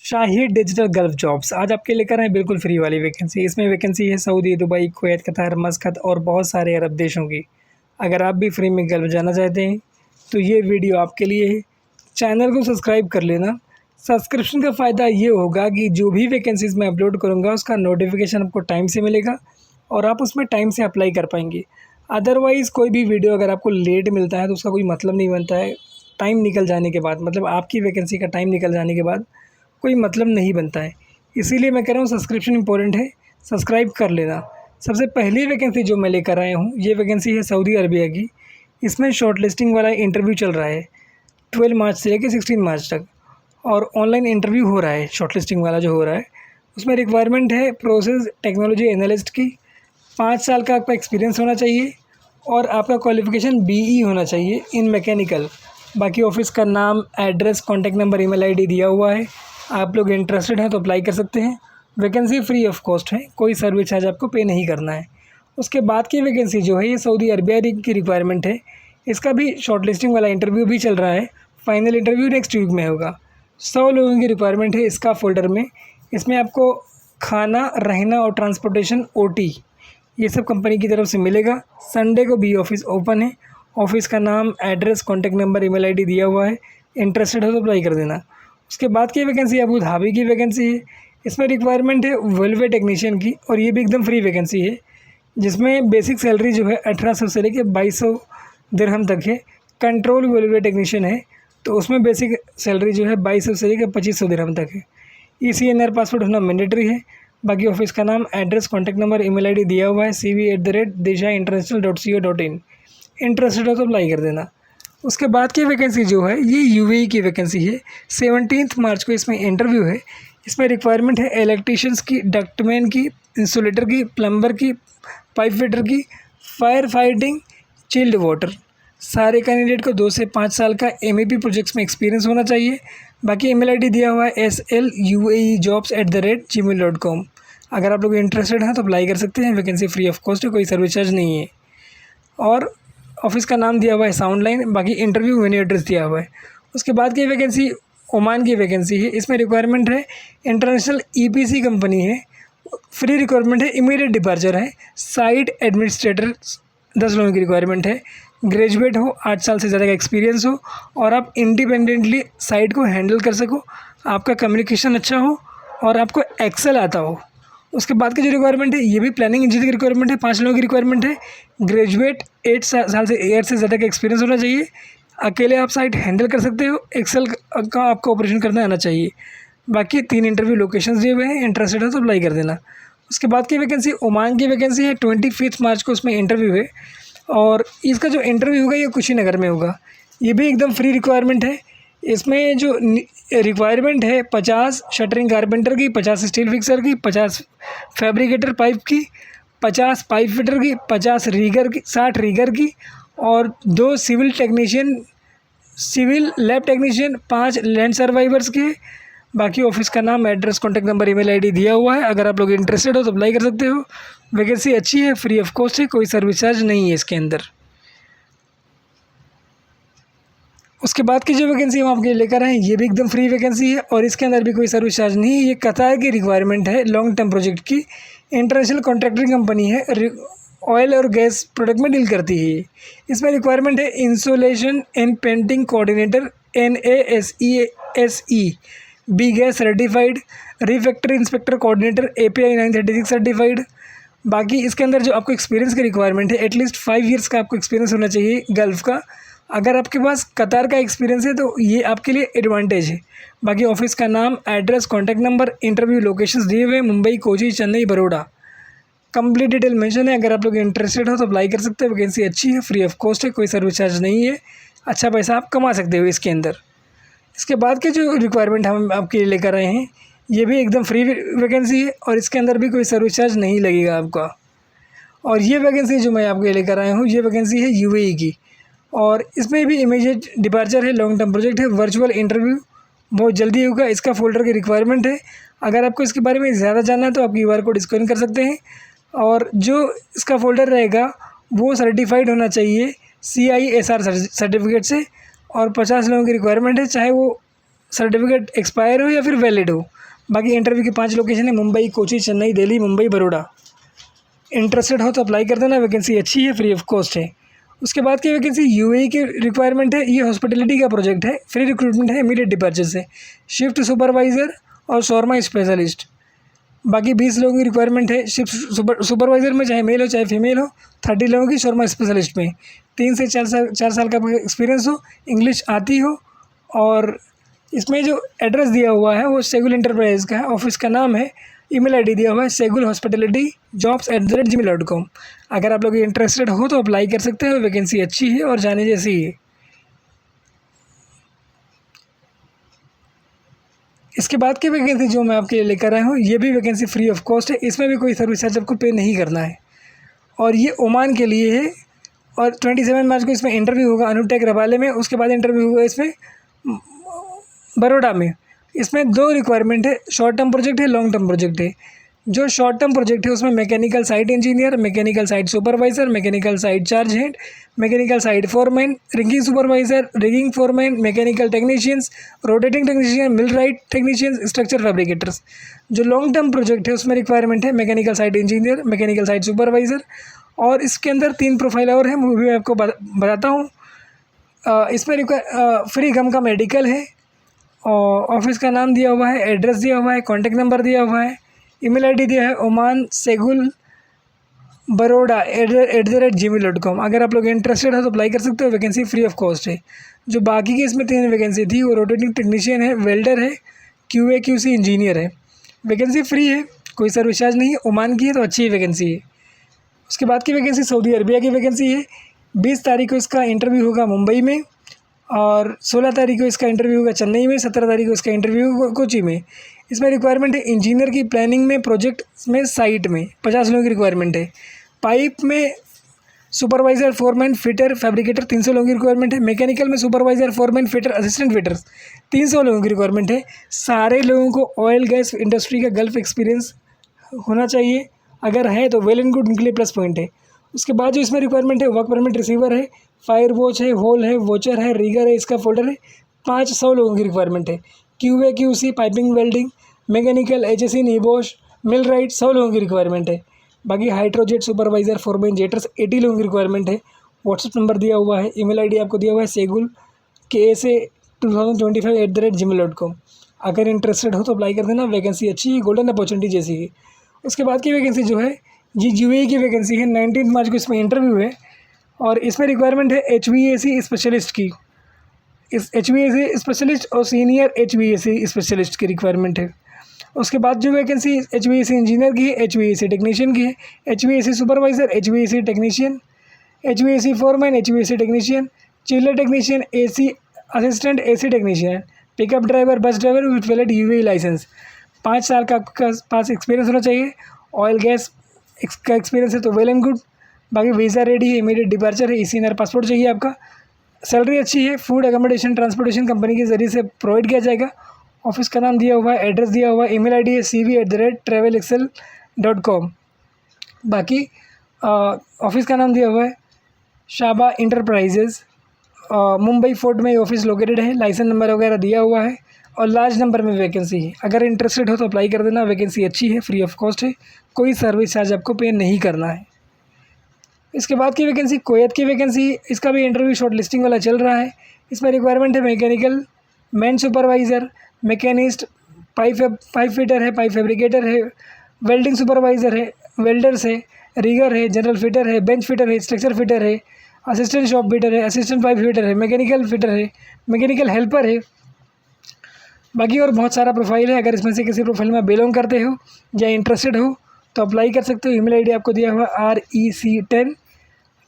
शाही digital gulf jobs आज आपके लेकर आए बिल्कुल फ्री वाली वैकेंसी। इसमें वैकेंसी है सऊदी, दुबई, कुवैत, कतार, मस्कत और बहुत सारे अरब देशों की। अगर आप भी फ्री में गल्फ जाना चाहते हैं तो ये वीडियो आपके लिए है। चैनल को सब्सक्राइब कर लेना। सब्सक्रिप्शन का फ़ायदा ये होगा कि जो भी वैकेंसीज़ मैं अपलोड करूँगा उसका नोटिफिकेशन आपको टाइम से मिलेगा और आप उसमें टाइम से अप्लाई कर पाएंगे। अदरवाइज़ कोई भी वीडियो अगर आपको लेट मिलता है तो उसका कोई मतलब नहीं बनता है। टाइम निकल जाने के बाद, मतलब आपकी वैकेंसी का टाइम निकल जाने के बाद कोई मतलब नहीं बनता है। इसीलिए मैं कह रहा हूँ सब्सक्रिप्शन इंपॉर्टेंट है, सब्सक्राइब कर लेना। सबसे पहली वैकेंसी जो मैं लेकर आया हूँ ये वैकेंसी है सऊदी अरबिया की। इसमें शॉर्ट लिस्टिंग वाला इंटरव्यू चल रहा है 12 मार्च से लेकर 16 मार्च तक, और ऑनलाइन इंटरव्यू हो रहा है। शॉर्ट लिस्टिंग वाला जो हो रहा है उसमें रिक्वायरमेंट है प्रोसेस टेक्नोलॉजी एनालिस्ट की। 5 साल का आपका एक्सपीरियंस होना चाहिए और आपका क्वालिफ़िकेशन BE होना चाहिए इन मैकेनिकल। बाकी ऑफ़िस का नाम, address, contact number, email ID दिया हुआ है। आप लोग इंटरेस्टेड हैं तो अप्लाई कर सकते हैं। वैकेंसी फ्री ऑफ कॉस्ट है, कोई सर्विस चार्ज आपको पे नहीं करना है। उसके बाद की वैकेंसी जो है ये सऊदी अरबिया की रिक्वायरमेंट है। इसका भी शॉर्ट लिस्टिंग वाला इंटरव्यू भी चल रहा है। फाइनल इंटरव्यू नेक्स्ट वीक में होगा। 100 लोगों की रिक्वायरमेंट है इसका फोल्डर में। इसमें आपको खाना, रहना और ट्रांसपोर्टेशन OT ये सब कंपनी की तरफ से मिलेगा। संडे को भी ऑफिस ओपन है। ऑफिस का नाम, address, contact number, email ID दिया हुआ है। इंटरेस्टेड हो तो अप्लाई कर देना। उसके बाद की वैकेंसी अबू धाबी की वैकेंसी है। इसमें रिक्वायरमेंट है वेलवे टेक्नीशियन की और ये भी एकदम फ्री वैकेंसी है, जिसमें बेसिक सैलरी जो है 1800 से लेकर 2200 दिरहम तक है। कंट्रोल वेलवे टेक्नीशियन है तो उसमें बेसिक सैलरी जो है 2200 से लेकर 2500 दिरहम तक है। ECNR पासपोर्ट होना मैंडेटरी है। बाकी ऑफिस का नाम, address, contact number, email ID दिया हुआ है। cv@dishainternational.co.in। इंटरेस्टेड हो तो अप्लाई कर देना। उसके बाद की वैकेंसी जो है ये UAE की वैकेंसी है। 17 मार्च को इसमें इंटरव्यू है। इसमें रिक्वायरमेंट है इलेक्ट्रीशियंस की, डक्टमैन की, इंसुलेटर की, प्लम्बर की, पाइप फिटर की, फायर फाइटिंग, चिल्ड वाटर। सारे कैंडिडेट को 2 से 5 साल का MEP प्रोजेक्ट्स में एक्सपीरियंस होना चाहिए। बाकी ईमेल आईडी दिया हुआ है sluaejobs@gmail.com। अगर आप लोग इंटरेस्टेड हैं तो अप्लाई कर सकते हैं। वैकेंसी फ्री ऑफ कॉस्ट है, कोई सर्विस चार्ज नहीं है। और ऑफिस का नाम दिया हुआ है साउंड लाइन। बाकी इंटरव्यू वेन्यू एड्रेस दिया हुआ है। उसके बाद की वैकेंसी ओमान की वैकेंसी है। इसमें रिक्वायरमेंट है इंटरनेशनल EPC कंपनी है। फ्री रिक्वायरमेंट है, इमीडिएट डिपार्चर है। साइट एडमिनिस्ट्रेटर 10 लोगों की रिक्वायरमेंट है। ग्रेजुएट हो, 8 साल से ज़्यादा का एक्सपीरियंस हो और आप इंडिपेंडेंटली साइट को हैंडल कर सको, आपका कम्युनिकेशन अच्छा हो और आपको एक्सेल आता हो। उसके बाद की जो रिक्वायरमेंट है ये भी प्लानिंग इंजीनियर की रिक्वायरमेंट है। 5 लोगों की रिक्वायरमेंट है। ग्रेजुएट 8 साल से 8 से ज़्यादा का एक्सपीरियंस होना चाहिए। अकेले आप साइट हैंडल कर सकते हो। एक्सेल का आपको ऑपरेशन करना आना चाहिए। बाकी 3 इंटरव्यू लोकेशंस दिए हुए हैं। इंटरेस्टेड हो तो अप्लाई कर देना। उसके बाद की वैकेंसी ओमान की वैकेंसी है। 25 मार्च को उसमें इंटरव्यू है और इसका जो इंटरव्यू होगा ये कुशीनगर में होगा। ये भी एकदम फ्री रिक्वायरमेंट है। इसमें जो रिक्वायरमेंट है 50 शटरिंग कारपेंटर की, 50 स्टील फिक्सर की, 50 फैब्रिकेटर पाइप की, 50 पाइप फिटर की, 50 रीगर की, 60 रीगर की और 2 civil technician, civil lab technician, 5 land surveyors के। बाकी ऑफिस का नाम, address, contact number, email ID दिया हुआ है। अगर आप लोग इंटरेस्टेड हो तो अप्लाई कर सकते हो। वैकेंसी अच्छी है, फ्री ऑफ कॉस्ट है, कोई सर्विस चार्ज नहीं है इसके अंदर। उसके बाद की जो वैकेंसी हम आपके लेकर आए ये भी एकदम फ्री वैकेंसी है और इसके अंदर भी कोई सर्विस चार्ज नहीं है। ये कतार की रिक्वायरमेंट है, लॉन्ग टर्म प्रोजेक्ट की। इंटरनेशनल कॉन्ट्रैक्टिंग कंपनी है, ऑयल और गैस प्रोडक्ट में डील करती है। इसमें रिक्वायरमेंट है insulation and painting coordinator NASESE B gas certified, refractory inspector coordinator API 936 certified. बाकी इसके अंदर जो आपको एक्सपीरियंस की रिक्वायरमेंट है एटलीस्ट 5 ईयर्स का आपको एक्सपीरियंस होना चाहिए गल्फ़ का। अगर आपके पास कतार का एक्सपीरियंस है तो ये आपके लिए एडवांटेज है। बाकी ऑफिस का नाम, address, contact number, interview locations दिए हुए हैं Mumbai, Kochi, Chennai, Baroda. Complete detail mention है। अगर आप लोग इंटरेस्टेड हो तो अप्लाई कर सकते हो। वैकेंसी अच्छी है, फ्री ऑफ कॉस्ट है, कोई सर्विस चार्ज नहीं है। अच्छा पैसा आप कमा सकते हो इसके अंदर। इसके बाद के जो रिक्वायरमेंट हम आपके लिए लेकर आए हैं ये भी एकदम फ्री वैकेंसी है और इसके अंदर भी कोई सर्विस चार्ज नहीं लगेगा आपका। और ये वैकेंसी जो मैं आपके लिए लेकर आया हूँ ये वैकेंसी है UAE की और इसमें भी इमीडिएट डिपार्चर है, लॉन्ग टर्म प्रोजेक्ट है। वर्चुअल इंटरव्यू बहुत जल्दी होगा। इसका फोल्डर की रिक्वायरमेंट है। अगर आपको इसके बारे में ज़्यादा जानना है तो आप QR कोड स्कैन कर सकते हैं। और जो इसका फोल्डर रहेगा वो सर्टिफाइड होना चाहिए CISR सर्टिफिकेट से और 50 लोगों की रिक्वायरमेंट है, चाहे वो सर्टिफिकेट एक्सपायर हो या फिर वैलिड हो। बाकी इंटरव्यू की 5 लोकेशन है, मुंबई, कोची, चेन्नई, दिल्ली, मुंबई, बड़ौदा। इंटरेस्टेड हो तो अप्लाई कर देना, वैकेंसी अच्छी है, फ्री ऑफ कॉस्ट है। उसके बाद की वैकेंसी यूएई की रिक्वायरमेंट है, ये हॉस्पिटलिटी का प्रोजेक्ट है, फ्री रिक्रूटमेंट है, इमीडिएट डिपार्चर से। शिफ्ट सुपरवाइज़र और शॉर्मा स्पेशलिस्ट। बाकी 20 लोगों की रिक्वायरमेंट है। शिफ्ट सुपरवाइज़र में चाहे मेल हो चाहे फीमेल हो, 30 लोगों की। शॉर्मा स्पेशलिस्ट में 3 से 4 साल का एक्सपीरियंस हो, इंग्लिश आती हो। और इसमें जो एड्रेस दिया हुआ है वो सेगुल इंटरप्राइज का है, ऑफिस का नाम है, ईमेल आईडी दिया हुआ है सेगुल हॉस्पिटलिटी jobs@gmail.com। अगर आप लोग इंटरेस्टेड हो तो अप्लाई कर सकते हो, वैकेंसी अच्छी है और जाने जैसी है। इसके बाद की वैकेंसी जो मैं आपके लिए लेकर आया हूँ, ये भी वैकेंसी फ्री ऑफ कॉस्ट है, इसमें भी कोई सर्विस चार्ज आपको पे नहीं करना है और ये ओमान के लिए है। और 27 मार्च को इसमें इंटरव्यू होगा अनुटेक रबाले में। उसके बाद इंटरव्यू होगा इसमें बड़ौदा में। इसमें 2 रिक्वायरमेंट है, शॉर्ट टर्म प्रोजेक्ट है, लॉन्ग टर्म प्रोजेक्ट है। जो शॉर्ट टर्म प्रोजेक्ट है उसमें mechanical site engineer, mechanical site supervisor, mechanical site charge head, mechanical site foreman, rigging supervisor, rigging foreman, mechanical technicians, rotating technician, millwright technicians, structure fabricators. जो long term project है उसमें requirement है mechanical site engineer, mechanical site supervisor. और इसके अंदर 3 profile और हैं, वो भी मैं आपको बताता हूँ। इसमें फ्री गम का मेडिकल है और ऑफिस का नाम दिया हुआ है, एड्रेस दिया हुआ है, कॉन्टैक्ट नंबर दिया हुआ है, ईमेल आईडी दिया है ओमान सेगुल बड़ौदा @gmail.com। अगर आप लोग इंटरेस्टेड हो तो अप्लाई कर सकते हो, वैकेंसी फ्री ऑफ कॉस्ट है। जो बाकी की इसमें 3 वैकेंसी थी वो रोटेटिंग टेक्नीशियन है, वेल्डर है, QA QC इंजीनियर है। वैकेंसी फ्री है, कोई सर्विस चार्ज नहीं है, ओमान की है तो अच्छी वैकेंसी है। उसके बाद की वैकेंसी सऊदी अरबिया की वैकेंसी है। 20 तारीख को इसका इंटरव्यू होगा मुंबई में और 16 तारीख को इसका इंटरव्यू होगा चेन्नई में, 17 तारीख को इसका इंटरव्यू होगा कोची में। इसमें रिक्वायरमेंट है इंजीनियर की प्लानिंग में, प्रोजेक्ट में, साइट में 50 लोगों की रिक्वायरमेंट है। पाइप में सुपरवाइज़र, फोरमैन, फिटर, फैब्रिकेटर 300 लोगों की रिक्वायरमेंट है। मैकेनिकल में supervisor, foreman, fitter, assistant fitters 300 लोगों की रिक्वायरमेंट है। सारे लोगों को ऑयल गैस इंडस्ट्री का गल्फ एक्सपीरियंस होना चाहिए, अगर है तो वेल एंड गुड, उनके लिए प्लस पॉइंट है। उसके बाद जो इसमें रिक्वायरमेंट है वर्क परमिट रिसीवर है, फायर वॉच है, होल है, वॉचर है, रिगर है, इसका फोल्डर है। 500 लोगों की रिक्वायरमेंट है। QA QC, piping, welding, mechanical, HSE, नीबोश, मिल राइट 100 लोगों की रिक्वायरमेंट है। बाकी हाइड्रोजेट सुपरवाइज़र, फोरमैन, जेटर्स 80 लोगों की रिक्वायरमेंट है। व्हाट्सअप नंबर दिया हुआ है, ईमेल आईडी आपको दिया हुआ है सेगुल KSA2025 @gmail.com। अगर इंटरेस्टेड हो तो अप्लाई कर देना, वैकेंसी अच्छी है, गोल्डन अपॉर्चुनिटी जैसी है। उसके बाद की वैकेंसी जो है ये UAE की वैकेंसी है। 19 मार्च को इसमें इंटरव्यू है और इसमें रिक्वायरमेंट है HVAC स्पेशलिस्ट की। इस HVAC स्पेशलिस्ट और सीनियर HVAC स्पेशलिस्ट की रिक्वायरमेंट है। उसके बाद जो वैकेंसी HVAC इंजीनियर की है, HVAC टेक्नीशियन की है, HVAC supervisor, HVAC technician, HVAC foreman, HVAC technician, chiller technician, AC assistant, AC technician, pickup driver, bus driver with valid UAE licence. 5 साल का आपका पास एक्सपीरियंस होना चाहिए। ऑयल गैस का एक्सपीरियंस है तो वेल एंड गुड। बाकी वीज़ा रेडी है, इमीडिएट डिपार्चर है, ECNR पासपोर्ट चाहिए आपका। सैलरी अच्छी है, फूड अकोमोडेशन ट्रांसपोर्टेशन कंपनी के ज़रिए से प्रोवाइड किया जाएगा। ऑफिस का नाम दिया हुआ है, एड्रेस दिया हुआ है, ईमेल आईडी है cv@travelexcel.com। बाकी ऑफिस का नाम दिया हुआ है शाबा इंटरप्राइजेज़, मुंबई फोर्ट में ऑफिस लोकेटेड है। लाइसेंस नंबर वगैरह दिया हुआ है और लार्ज नंबर में वैकेंसी है। अगर इंटरेस्टेड हो तो अप्लाई कर देना, वैकेंसी अच्छी है, फ्री ऑफ कॉस्ट है, कोई सर्विस चार्ज आपको पे नहीं करना है। इसके बाद की वैकेंसी कुवैत की वैकेंसी, इसका भी इंटरव्यू शॉर्ट लिस्टिंग वाला चल रहा है। इसमें रिक्वायरमेंट है mechanical man supervisor, machinist, pipe fitter है, पाइप फैब्रिकेटर है, वेल्डिंग सुपरवाइज़र है, वेल्डर्स है, रिगर है, जनरल फिटर है, बेंच फिटर है, स्ट्रक्चर फिटर है, असिस्टेंट शॉप फिटर है, असिस्टेंट पाइप फिटर है, मैकेनिकल फिटर है, मैकेनिकल हेल्पर है। बाकी और बहुत सारा प्रोफाइल है। अगर इसमें से किसी प्रोफाइल में बिलोंग करते हो या इंटरेस्टेड हो तो अप्लाई कर सकते हो। ईमेल आईडी आपको दिया हुआ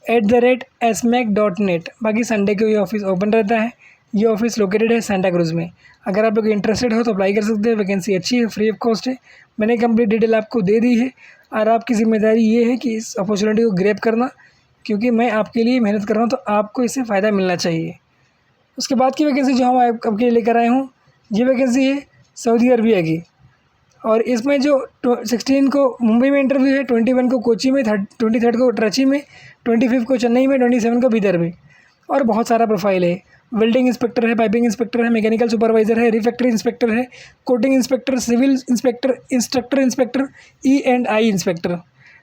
rec10@smac.net। बाकी संडे को ये ऑफिस ओपन रहता है। ये ऑफिस लोकेटेड है सेंटा क्रूज़ में। अगर आप लोग इंटरेस्टेड हो तो अप्लाई कर सकते हो, वैकेंसी अच्छी है, फ्री ऑफ कॉस्ट है। मैंने कंप्लीट डिटेल आपको दे दी है और आपकी ज़िम्मेदारी ये है कि इस अपॉर्चुनिटी को ग्रैब करना, क्योंकि मैं आपके लिए मेहनत कर रहा हूँ तो आपको इससे फ़ायदा मिलना चाहिए। उसके बाद की वैकेंसी जो हम आपके लिए लेकर आए हूँ, ये वैकेंसी है सऊदी अरबिया की और इसमें जो 16 को मुंबई में इंटरव्यू है, 21 को कोची में, 23 को कराची में, 25 को चेन्नई में, 27 को बीदर में। और बहुत सारा प्रोफाइल है। वेल्डिंग इंस्पेक्टर है, पाइपिंग इंस्पेक्टर है, मैकेनिकल सुपरवाइज़र है, रिफैक्ट्री इंस्पेक्टर है, coating inspector, civil inspector, instructor inspector, E&I inspector.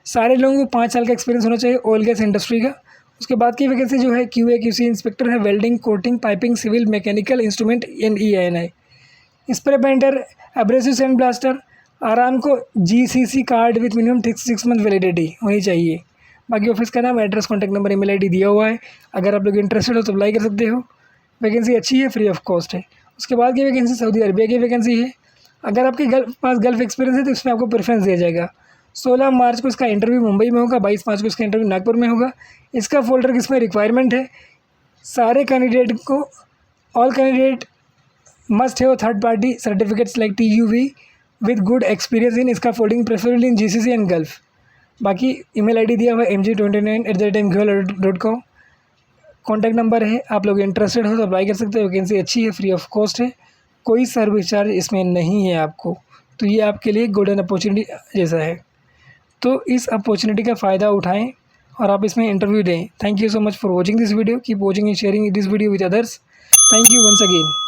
सारे लोगों को 5 साल का एक्सपीरियंस होना चाहिए ऑयल गैस इंडस्ट्री का। उसके बाद की वैकेंसी जो है QA/QC इंस्पेक्टर है, welding, coating, piping, civil, mechanical, instrument and E&I। Spray painter, abrasive sand blaster, आराम को GCC card with minimum 6 month validity होनी चाहिए। बाकी ऑफिस का नाम, address, contact number, email ID दिया हुआ है। अगर आप लोग इंटरेस्टेड हो तो अप्लाई कर सकते हो। वैकेंसी अच्छी है, फ्री ऑफ कॉस्ट है। उसके बाद की वैकेंसी सऊदी अरबिया की वैकेंसी है। अगर आपके पास गल्फ एक्सपीरियंस है तो इसमें आपको प्रेफरेंस दिया जाएगा। 16 मार्च को इसका इंटरव्यू मुंबई में होगा, 22 मार्च को इसका इंटरव्यू नागपुर में होगा। इसका फोल्डर किसमें रिक्वायरमेंट है, सारे कैंडिडेट को, all candidate must have third party certificates like TUV with good experience in scaffolding, preferably in GCC and Gulf. बाकी ईमेल ID दिया हुआ है mg29@gmail.com। कॉन्टैक्ट नंबर है, आप लोग इंटरेस्टेड हो तो अप्लाई कर सकते हो। वैकेंसी अच्छी है, फ्री ऑफ कॉस्ट है, कोई सर्विस चार्ज इसमें नहीं है आपको। तो ये आपके लिए गोल्डन अपॉर्चुनिटी जैसा है। तो इस अपॉर्चुनिटी का फ़ायदा उठाएं और आप इसमें इंटरव्यू दें। Thank you so much for watching this video. Keep watching and sharing this video with others. Thank you once again.